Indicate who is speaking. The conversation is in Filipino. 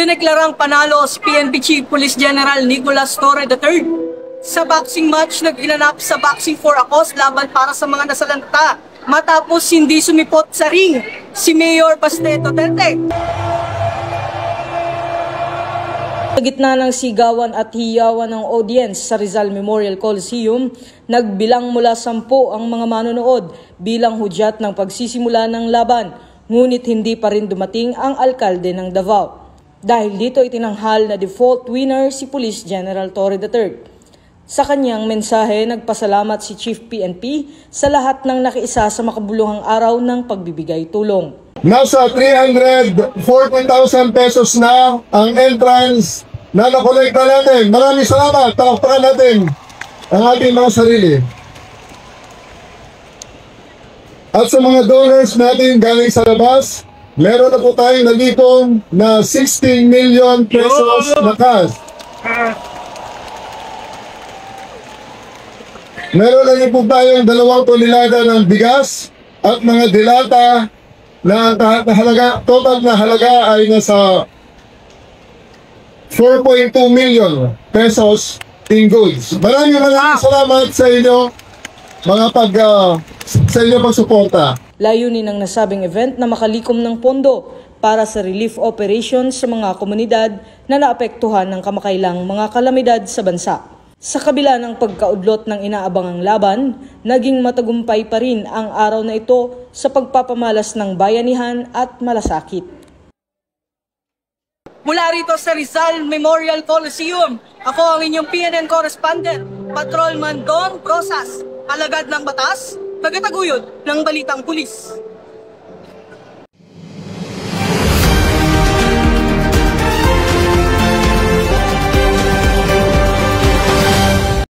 Speaker 1: Idineklarang panalo si PNP Chief Police General Nicolas Torre III sa boxing match na ginanap sa Boxing for a Cause laban para sa mga nasalanta matapos hindi sumipot sa ring si Mayor Baste Duterte. Sa gitna ng sigawan at hiyawan ng audience sa Rizal Memorial Coliseum, nagbilang mula 10 ang mga manonood bilang hudyat ng pagsisimula ng laban, ngunit hindi pa rin dumating ang alkalde ng Davao. Dahil dito itinanghal na default winner si Police General Torre III. Sa kanyang mensahe, nagpasalamat si Chief PNP sa lahat ng nakiisa sa makabuluhang araw ng pagbibigay tulong.
Speaker 2: Nasa 340,000 pesos na ang entrance na nakolekta natin. Maraming salamat. Takpakan natin ang ating mga sarili. At sa mga donors natin galing sa labas, meron na po tayong nagipong na 16 million pesos na cash. Meron na rin po tayong 2 tonelada ng bigas at mga dilata na halaga, total na halaga ay nasa 4.2 million pesos in goods. Maraming salamat sa inyo sa inyong pagsuporta.
Speaker 1: Layunin ng nasabing event na makalikom ng pondo para sa relief operations sa mga komunidad na naapektuhan ng kamakailang mga kalamidad sa bansa. Sa kabila ng pagkaudlot ng inaabangang laban, naging matagumpay pa rin ang araw na ito sa pagpapamalas ng bayanihan at malasakit. Mula rito sa Rizal Memorial Coliseum, ako ang inyong PNN correspondent, Patrolman Don Rosas, alagad ng batas, tagataguyod ng Balitang Pulis.